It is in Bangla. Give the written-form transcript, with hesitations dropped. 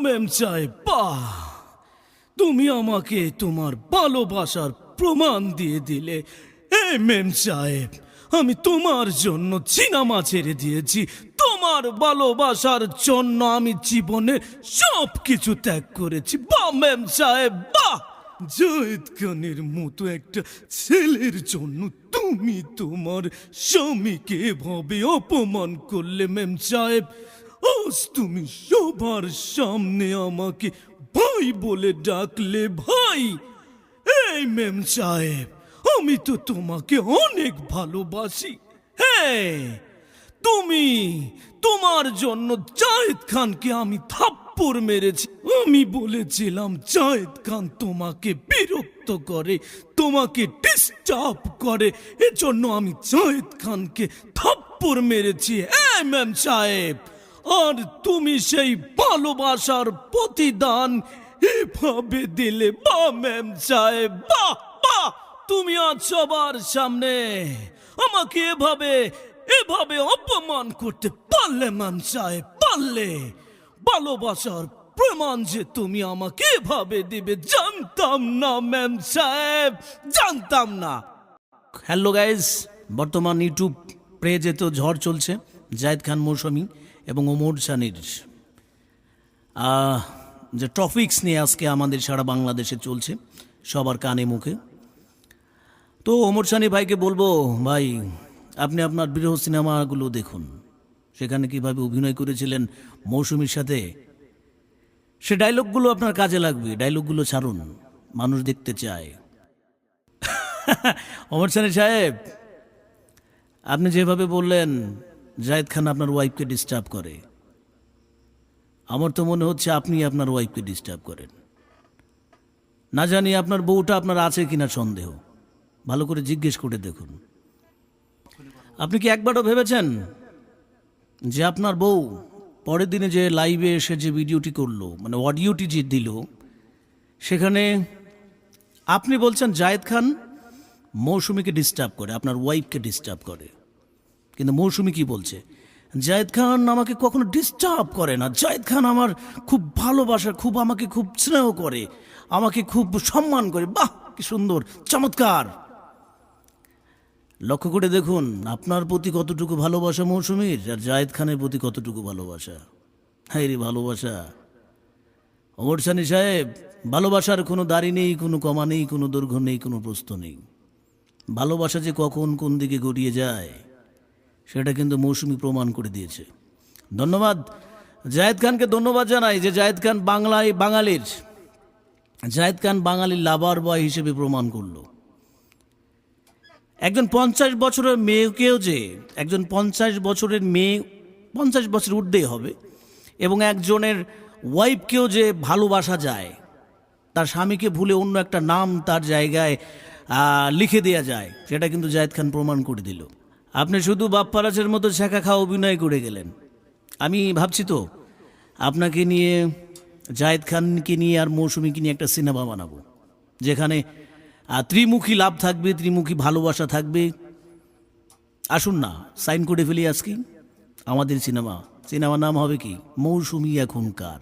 মেম সাহেব, বাহ! তুমি আমাকে তোমার ভালোবাসার প্রমাণ দিয়ে দিলে। মেম সাহেব, আমি তোমার জন্য সিনেমা ছেড়ে দিয়েছি। তোমার ভালোবাসার জন্য আমি জীবনে সব কিছু ত্যাগ করেছি। বাহ মেম সাহেব, বাহ! জায়েদ খানের মতো একটা ছেলের জন্য তুমি তোমার স্বামীকে এভাবে অপমান করলে মেম সাহেব। আজ তুমি সবার সামনে আমাকে ভাই বলে ডাকলে। ভাই! এই মেম সাহেব, আমি তো তোমাকে অনেক ভালোবাসি। হ্যাঁ, তুমি, তোমার জন্য জায়েদ খানকে আমি থাপ্পড় মেরেছি। আমি বলেছিলাম জায়েদ খান তোমাকে বিরক্ত করে, তোমাকে ডিস্টার্ব করে, এজন্য আমি জায়েদ খানকে থাপ্পড় মেরেছি। মেম সাহেব, আর তুমি সেই ভালোবাসার প্রতিদান এভাবে দিলে। বাহ মেম সাহেব, বাহ বাহ! তুমি আজ সবার সামনে আমাকে এভাবে অপমান করতে পারলে মেম সাহেব, পারলে। ভালোবাসার প্রমাণ যে তুমি আমাকে এভাবে দিবে জানতাম না মেম সাহেব, জানতাম না। হ্যালো গাইজ, বর্তমান ইউটিউব পেজে তো ঝড় চলছে জায়েদ খান মৌসুমী এবং ওমর সানির যে টপিকস নিয়ে আজকে আমাদের সারা বাংলাদেশে চলছে সবার কানে মুখে। তো ওমর সানি ভাইকে বলবো, ভাই আপনি আপনার বিরহ সিনেমাগুলো দেখুন, সেখানে কিভাবে অভিনয় করেছিলেন মৌসুমীর সাথে, সে ডায়লগগুলো আপনার কাজে লাগবে। ডায়লগগুলো ছাড়ুন, মানুষ দেখতে চায়। ওমর সানি সাহেব, আপনি যেভাবে বললেন জায়েদ খান আপনার ওয়াইফকে ডিস্টার্ব করে, আমার তো মনে হচ্ছে আপনি আপনার ওয়াইফকে ডিস্টার্ব করেন। না জানি আপনার বউটা আপনার আছে কিনা সন্দেহ, ভালো করে জিজ্ঞেস করে দেখুন। আপনি কি একবারও ভেবেছেন যে আপনার বউ পরের দিনে যে লাইভে এসে যে ভিডিওটি করলো, মানে অডিওটি যে দিল, সেখানে আপনি বলছেন জায়েদ খান মৌসুমীকে ডিস্টার্ব করে, আপনার ওয়াইফকে ডিস্টার্ব করে, কিন্তু মৌসুমী কি বলছে? জায়েদ খান আমাকে কখনো ডিস্টার্ব করে না, জায়েদ খান আমার খুব ভালোবাসা, আমাকে খুব স্নেহ করে, আমাকে খুব সম্মান করে। বাহ, কি সুন্দর, চমৎকার! লক্ষ্য করে দেখুন আপনার প্রতি কতটুকু ভালোবাসা মৌসুমীর, আর জায়েদ খানের প্রতি কতটুকু ভালোবাসা। হ্যাঁ রে ভালোবাসা! ওমর সানি সাহেব, ভালোবাসার কোনো দাড়ি নেই, কোনো কমা নেই, কোনো দৈর্ঘ্য নেই, কোনো প্রস্থ নেই। ভালোবাসা যে কখন কোন দিকে গড়িয়ে যায় সেটা কিন্তু মৌসুমী প্রমাণ করে দিয়েছে। ধন্যবাদ জায়েদ খানকে, ধন্যবাদ জানাই যে জায়েদ খান বাঙালির লাভার বয় হিসেবে প্রমাণ করলো। একজন 50 বছরের মেয়েকেও যে, একজন 50 বছরের মেয়ে, 50 বছর ঊর্ধ্বেই হবে, এবং একজনের ওয়াইফকেও যে ভালোবাসা যায়, তার স্বামীকে ভুলে অন্য একটা নাম তার জায়গায় লিখে দেওয়া যায়, সেটা কিন্তু জায়েদ খান প্রমাণ করে দিল। আপনি শুধু বাপ্পারাজের মতো শেখা খাওয়া অভিনয় করে গেলেন। আমি ভাবছি তো আপনাকে নিয়ে, জায়েদ খানকে নিয়ে আর মৌসুমীকে নিয়ে একটা সিনেমা বানাবো, যেখানে ত্রিমুখী লাভ থাকবে, ত্রিমুখী ভালোবাসা থাকবে। আসুন না, সাইন করে ফেলি আজকে আমাদের সিনেমার নাম হবে কি? মৌসুমী এখনকার।